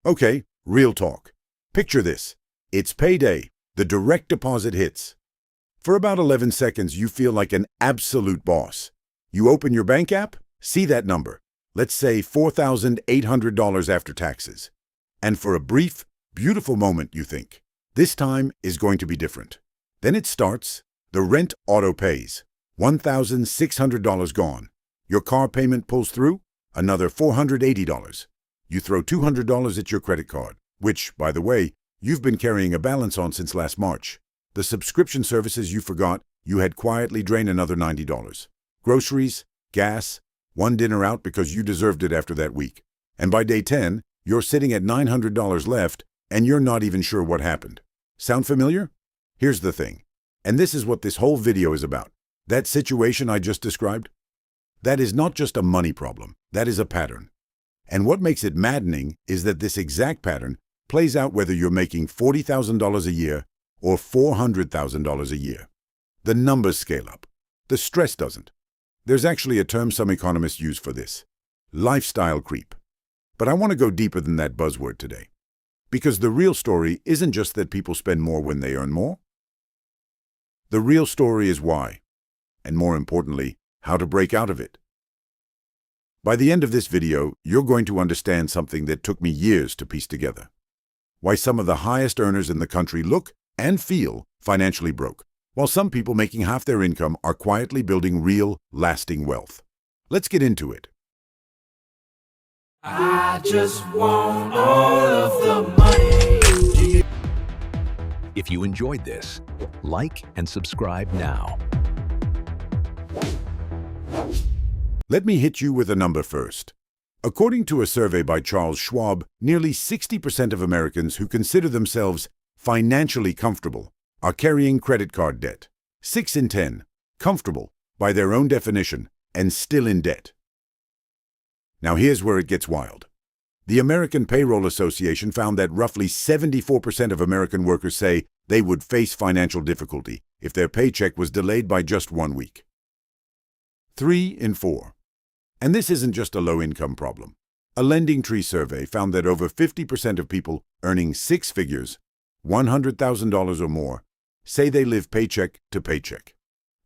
Okay, real talk. Picture this. It's payday. The direct deposit hits. For about 11 seconds, you feel like an absolute boss. You open your bank app, see that number. Let's say $4,800 after taxes. And for a brief, beautiful moment, you think, this time is going to be different. Then it starts. The rent auto pays. $1,600 gone. Your car payment pulls through. Another $480. You throw $200 at your credit card, which, by the way, you've been carrying a balance on since last March. The subscription services you forgot, you had quietly drained another $90. Groceries, gas, one dinner out because you deserved it after that week. And by day 10, you're sitting at $900 left, and you're not even sure what happened. Sound familiar? Here's the thing. And this is what this whole video is about. That situation I just described? That is not just a money problem. That is a pattern. And what makes it maddening is that this exact pattern plays out whether you're making $40,000 a year or $400,000 a year. The numbers scale up. The stress doesn't. There's actually a term some economists use for this: lifestyle creep. But I want to go deeper than that buzzword today. Because the real story isn't just that people spend more when they earn more. The real story is why, and more importantly, how to break out of it. By the end of this video, you're going to understand something that took me years to piece together. Why some of the highest earners in the country look and feel financially broke, while some people making half their income are quietly building real, lasting wealth. Let's get into it. I just want all of the money. If you enjoyed this, like and subscribe now. Let me hit you with a number first. According to a survey by Charles Schwab, nearly 60% of Americans who consider themselves financially comfortable are carrying credit card debt. 6 in 10, comfortable by their own definition, and still in debt. Now here's where it gets wild. The American Payroll Association found that roughly 74% of American workers say they would face financial difficulty if their paycheck was delayed by just 1 week. 3 in 4. And this isn't just a low-income problem. A Lending Tree survey found that over 50% of people earning 6 figures, $100,000 or more, say they live paycheck to paycheck.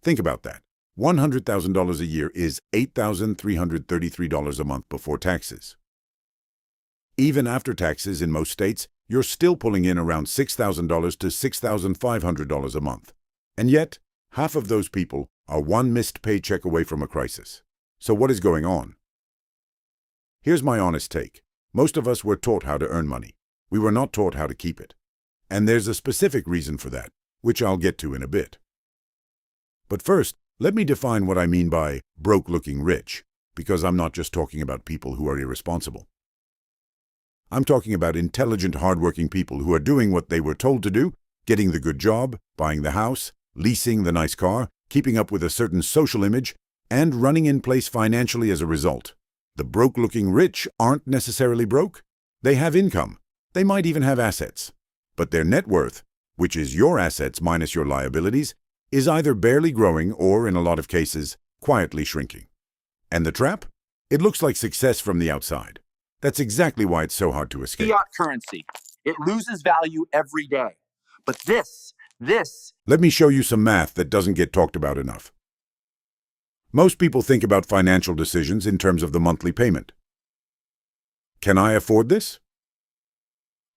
Think about that. $100,000 a year is $8,333 a month before taxes. Even after taxes in most states, you're still pulling in around $6,000 to $6,500 a month. And yet, half of those people are one missed paycheck away from a crisis. So what is going on? Here's my honest take. Most of us were taught how to earn money. We were not taught how to keep it. And there's a specific reason for that, which I'll get to in a bit. But first, let me define what I mean by broke-looking rich, because I'm not just talking about people who are irresponsible. I'm talking about intelligent, hardworking people who are doing what they were told to do, getting the good job, buying the house, leasing the nice car, keeping up with a certain social image, and running in place financially as a result. The broke-looking rich aren't necessarily broke. They have income. They might even have assets. But their net worth, which is your assets minus your liabilities, is either barely growing or, in a lot of cases, quietly shrinking. And the trap? It looks like success from the outside. That's exactly why it's so hard to escape. Fiat currency. It loses value every day. But this... Let me show you some math that doesn't get talked about enough. Most people think about financial decisions in terms of the monthly payment. Can I afford this?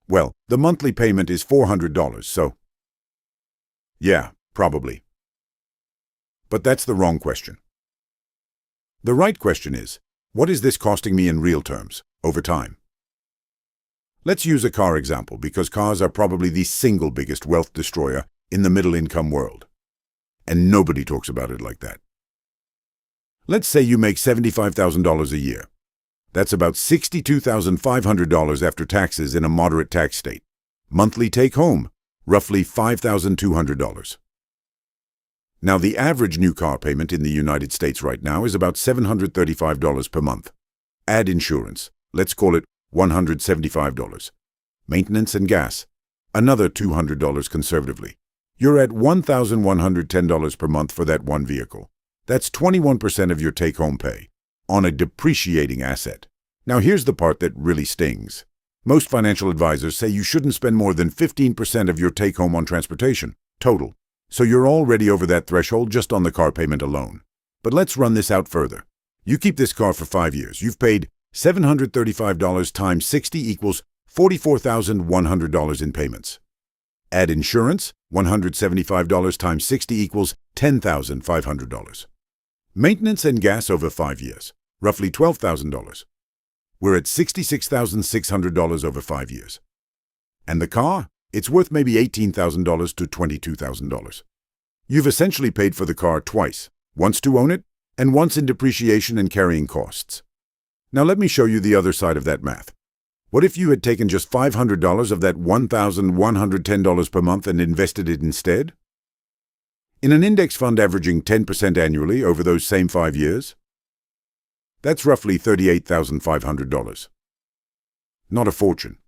Well, the monthly payment is $400, so... yeah, probably. But that's the wrong question. The right question is, what is this costing me in real terms, over time? Let's use a car example, because cars are probably the single biggest wealth destroyer in the middle-income world. And nobody talks about it like that. Let's say you make $75,000 a year. That's about $62,500 after taxes in a moderate tax state. Monthly take-home, roughly $5,200. Now, the average new car payment in the United States right now is about $735 per month. Add insurance, let's call it $175. Maintenance and gas, another $200 conservatively. You're at $1,110 per month for that one vehicle. That's 21% of your take-home pay on a depreciating asset. Now here's the part that really stings. Most financial advisors say you shouldn't spend more than 15% of your take-home on transportation, total. So you're already over that threshold just on the car payment alone. But let's run this out further. You keep this car for 5 years. You've paid $735 times 60 equals $44,100 in payments. Add insurance, $175 times 60 equals $10,500. Maintenance and gas over 5 years, roughly $12,000. We're at $66,600 over 5 years. And the car? It's worth maybe $18,000 to $22,000. You've essentially paid for the car twice, once to own it, and once in depreciation and carrying costs. Now let me show you the other side of that math. What if you had taken just $500 of that $1,110 per month and invested it instead? In an index fund averaging 10% annually over those same 5 years? That's roughly $38,500. Not a fortune.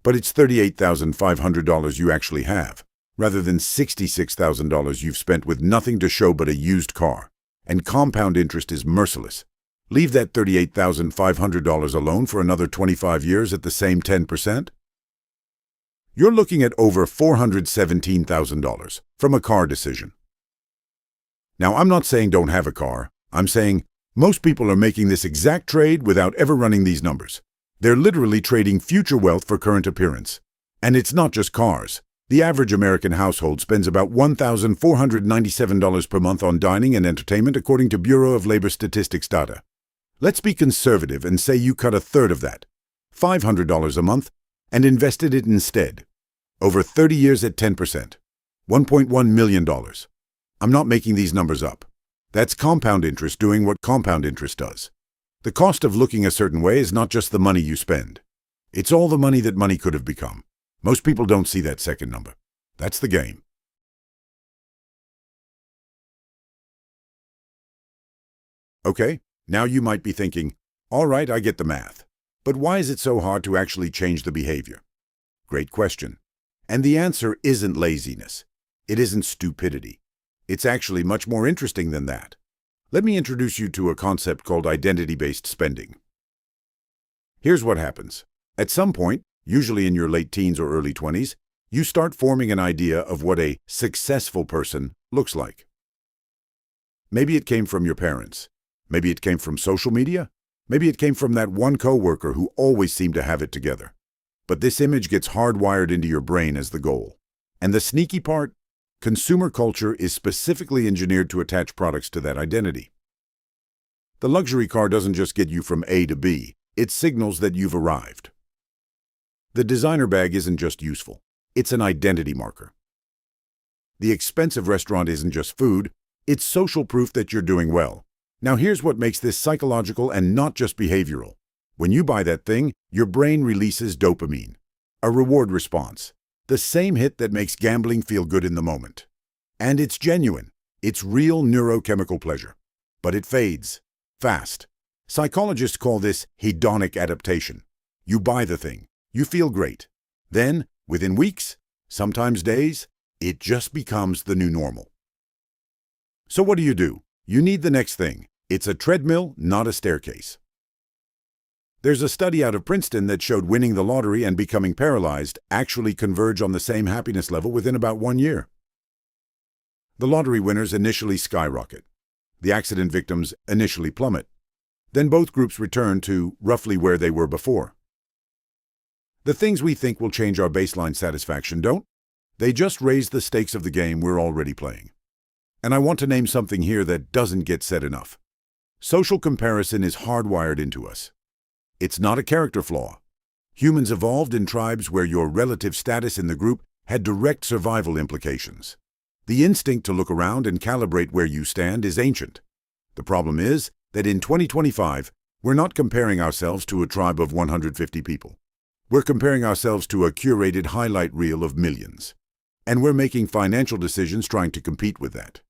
But it's $38,500 you actually have, rather than $66,000 you've spent with nothing to show but a used car. And compound interest is merciless. Leave that $38,500 alone for another 25 years at the same 10%? You're looking at over $417,000 from a car decision. Now, I'm not saying don't have a car. I'm saying most people are making this exact trade without ever running these numbers. They're literally trading future wealth for current appearance. And it's not just cars. The average American household spends about $1,497 per month on dining and entertainment according to Bureau of Labor Statistics data. Let's be conservative and say you cut a third of that, $500 a month, and invested it instead. Over 30 years at 10%, $1.1 million. I'm not making these numbers up. That's compound interest doing what compound interest does. The cost of looking a certain way is not just the money you spend. It's all the money that money could have become. Most people don't see that second number. That's the game. Okay, now you might be thinking, all right, I get the math. But why is it so hard to actually change the behavior? Great question. And the answer isn't laziness. It isn't stupidity. It's actually much more interesting than that. Let me introduce you to a concept called identity-based spending. Here's what happens. At some point, usually in your late teens or early 20s, you start forming an idea of what a successful person looks like. Maybe it came from your parents. Maybe it came from social media. Maybe it came from that one coworker who always seemed to have it together. But this image gets hardwired into your brain as the goal. And the sneaky part? Consumer culture is specifically engineered to attach products to that identity. The luxury car doesn't just get you from A to B, it signals that you've arrived. The designer bag isn't just useful, it's an identity marker. The expensive restaurant isn't just food, it's social proof that you're doing well. Now here's what makes this psychological and not just behavioral. When you buy that thing, your brain releases dopamine, a reward response. The same hit that makes gambling feel good in the moment. And it's genuine. It's real neurochemical pleasure. But it fades. Fast. Psychologists call this hedonic adaptation. You buy the thing. You feel great. Then, within weeks, sometimes days, it just becomes the new normal. So what do? You need the next thing. It's a treadmill, not a staircase. There's a study out of Princeton that showed winning the lottery and becoming paralyzed actually converge on the same happiness level within about 1 year. The lottery winners initially skyrocket. The accident victims initially plummet. Then both groups return to roughly where they were before. The things we think will change our baseline satisfaction don't. They just raise the stakes of the game we're already playing. And I want to name something here that doesn't get said enough. Social comparison is hardwired into us. It's not a character flaw. Humans evolved in tribes where your relative status in the group had direct survival implications. The instinct to look around and calibrate where you stand is ancient. The problem is that in 2025, we're not comparing ourselves to a tribe of 150 people. We're comparing ourselves to a curated highlight reel of millions. And we're making financial decisions trying to compete with that.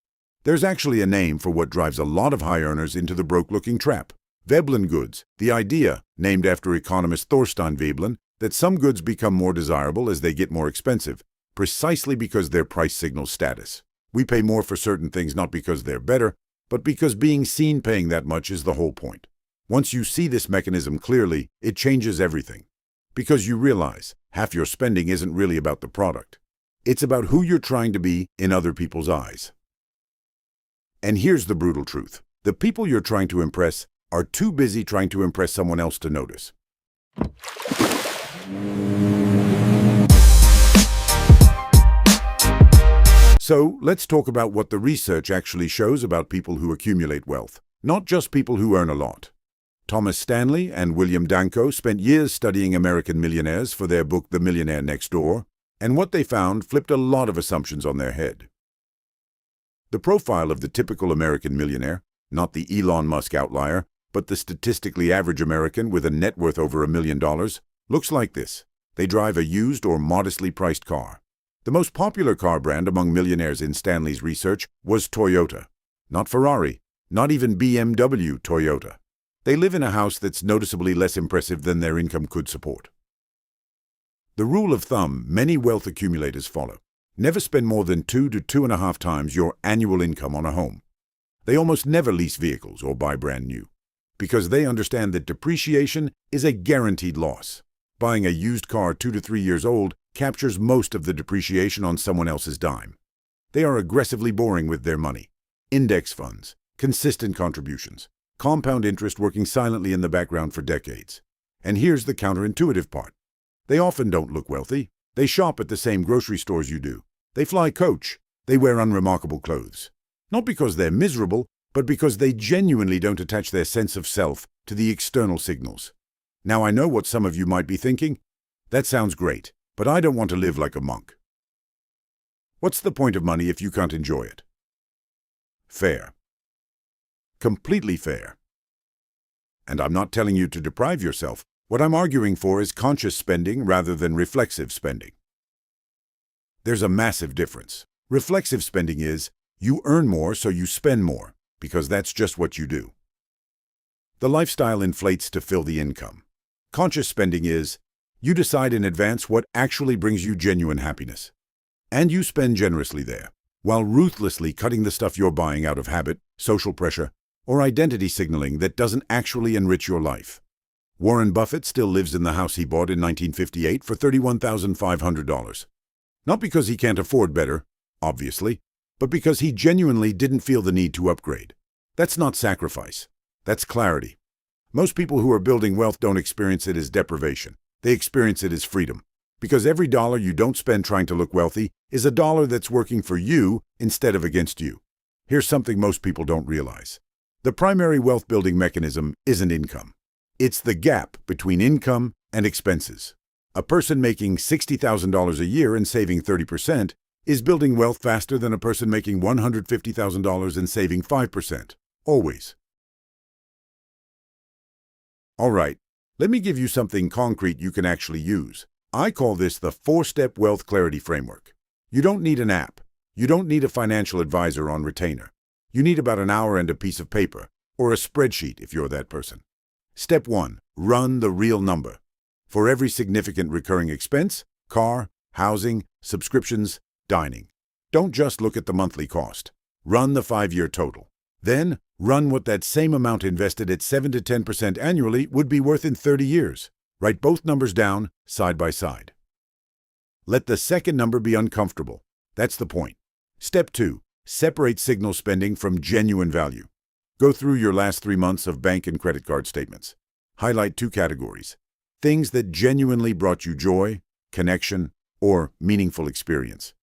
There's actually a name for what drives a lot of high earners into the broke-looking trap. Veblen goods, the idea, named after economist Thorstein Veblen, that some goods become more desirable as they get more expensive, precisely because their price signals status. We pay more for certain things not because they're better, but because being seen paying that much is the whole point. Once you see this mechanism clearly, it changes everything. Because you realize half your spending isn't really about the product. It's about who you're trying to be in other people's eyes. And here's the brutal truth. The people you're trying to impress are too busy trying to impress someone else to notice. So, let's talk about what the research actually shows about people who accumulate wealth, not just people who earn a lot. Thomas Stanley and William Danko spent years studying American millionaires for their book The Millionaire Next Door, and what they found flipped a lot of assumptions on their head. The profile of the typical American millionaire, not the Elon Musk outlier, but the statistically average American with a net worth over $1 million, looks like this. They drive a used or modestly priced car. The most popular car brand among millionaires in Stanley's research was Toyota. Not Ferrari, not even BMW, Toyota. They live in a house that's noticeably less impressive than their income could support. The rule of thumb many wealth accumulators follow: never spend more than 2 to 2.5 times your annual income on a home. They almost never lease vehicles or buy brand new, because they understand that depreciation is a guaranteed loss. Buying a used car 2 to 3 years old captures most of the depreciation on someone else's dime. They are aggressively boring with their money. Index funds, consistent contributions, compound interest working silently in the background for decades. And here's the counterintuitive part. They often don't look wealthy. They shop at the same grocery stores you do. They fly coach. They wear unremarkable clothes. Not because they're miserable, but because they genuinely don't attach their sense of self to the external signals. Now, I know what some of you might be thinking. That sounds great, but I don't want to live like a monk. What's the point of money if you can't enjoy it? Fair. Completely fair. And I'm not telling you to deprive yourself. What I'm arguing for is conscious spending rather than reflexive spending. There's a massive difference. Reflexive spending is, you earn more so you spend more, because that's just what you do. The lifestyle inflates to fill the income. Conscious spending is, you decide in advance what actually brings you genuine happiness. And you spend generously there, while ruthlessly cutting the stuff you're buying out of habit, social pressure, or identity signaling that doesn't actually enrich your life. Warren Buffett still lives in the house he bought in 1958 for $31,500. Not because he can't afford better, obviously, but because he genuinely didn't feel the need to upgrade. That's not sacrifice. That's clarity. Most people who are building wealth don't experience it as deprivation. They experience it as freedom. Because every dollar you don't spend trying to look wealthy is a dollar that's working for you instead of against you. Here's something most people don't realize. The primary wealth-building mechanism isn't income. It's the gap between income and expenses. A person making $60,000 a year and saving 30% is building wealth faster than a person making $150,000 and saving 5%. Always. All right, let me give you something concrete you can actually use. I call this the 4-step wealth clarity framework. You don't need an app. You don't need a financial advisor on retainer. You need about an hour and a piece of paper, or a spreadsheet if you're that person. Step 1. Run the real number. For every significant recurring expense, car, housing, subscriptions, dining. Don't just look at the monthly cost. Run the 5-year total. Then, run what that same amount invested at 7 to 10% annually would be worth in 30 years. Write both numbers down, side by side. Let the second number be uncomfortable. That's the point. Step 2. Separate signal spending from genuine value. Go through your last 3 months of bank and credit card statements. Highlight 2 categories. Things that genuinely brought you joy, connection, or meaningful experience.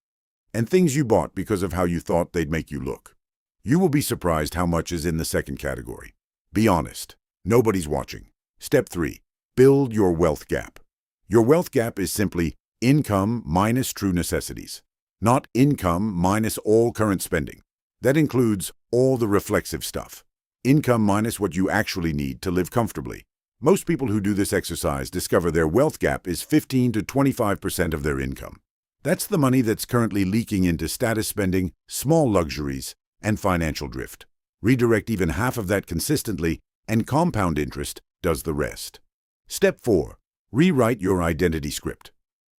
And things you bought because of how you thought they'd make you look. You will be surprised how much is in the second category. Be honest. Nobody's watching. Step 3. Build your wealth gap. Your wealth gap is simply income minus true necessities, not income minus all current spending. That includes all the reflexive stuff. Income minus what you actually need to live comfortably. Most people who do this exercise discover their wealth gap is 15 to 25% of their income. That's the money that's currently leaking into status spending, small luxuries, and financial drift. Redirect even half of that consistently, and compound interest does the rest. Step 4. Rewrite your identity script.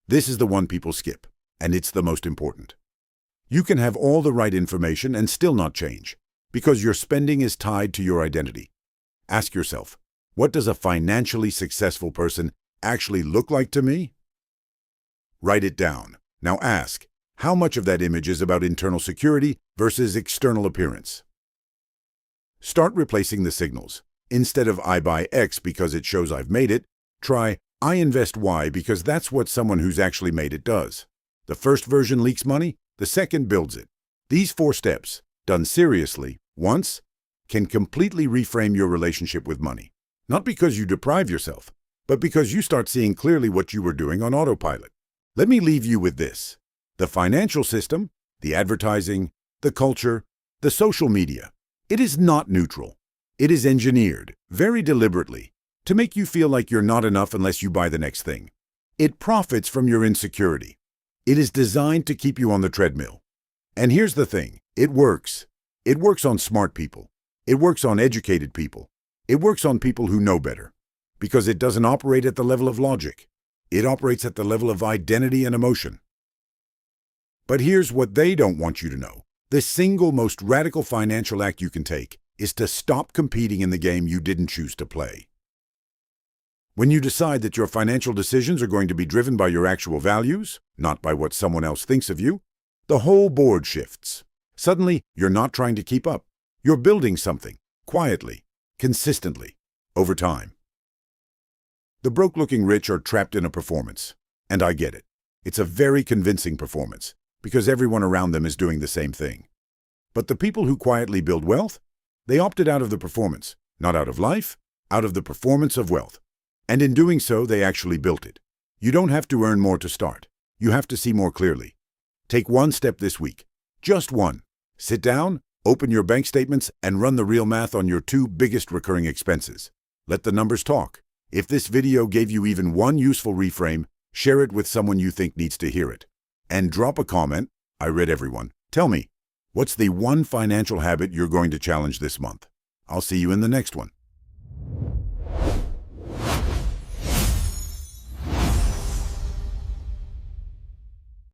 This is the one people skip, and it's the most important. You can have all the right information and still not change, because your spending is tied to your identity. Ask yourself, what does a financially successful person actually look like to me? Write it down. Now ask, how much of that image is about internal security versus external appearance? Start replacing the signals. Instead of I buy X because it shows I've made it, try I invest Y because that's what someone who's actually made it does. The first version leaks money, the second builds it. These 4 steps, done seriously, once, can completely reframe your relationship with money. Not because you deprive yourself, but because you start seeing clearly what you were doing on autopilot. Let me leave you with this. The financial system, the advertising, the culture, the social media, it is not neutral. It is engineered, very deliberately, to make you feel like you're not enough unless you buy the next thing. It profits from your insecurity. It is designed to keep you on the treadmill. And here's the thing, it works. It works on smart people. It works on educated people. It works on people who know better. Because it doesn't operate at the level of logic. It operates at the level of identity and emotion. But here's what they don't want you to know. The single most radical financial act you can take is to stop competing in the game you didn't choose to play. When you decide that your financial decisions are going to be driven by your actual values, not by what someone else thinks of you, the whole board shifts. Suddenly, you're not trying to keep up. You're building something, quietly, consistently, over time. The broke-looking rich are trapped in a performance, and I get it. It's a very convincing performance, because everyone around them is doing the same thing. But the people who quietly build wealth, they opted out of the performance, not out of life, out of the performance of wealth. And in doing so, they actually built it. You don't have to earn more to start. You have to see more clearly. Take one step this week. Just one. Sit down, open your bank statements, and run the real math on your 2 biggest recurring expenses. Let the numbers talk. If this video gave you even one useful reframe, share it with someone you think needs to hear it. And drop a comment. I read everyone. Tell me, what's the one financial habit you're going to challenge this month? I'll see you in the next one.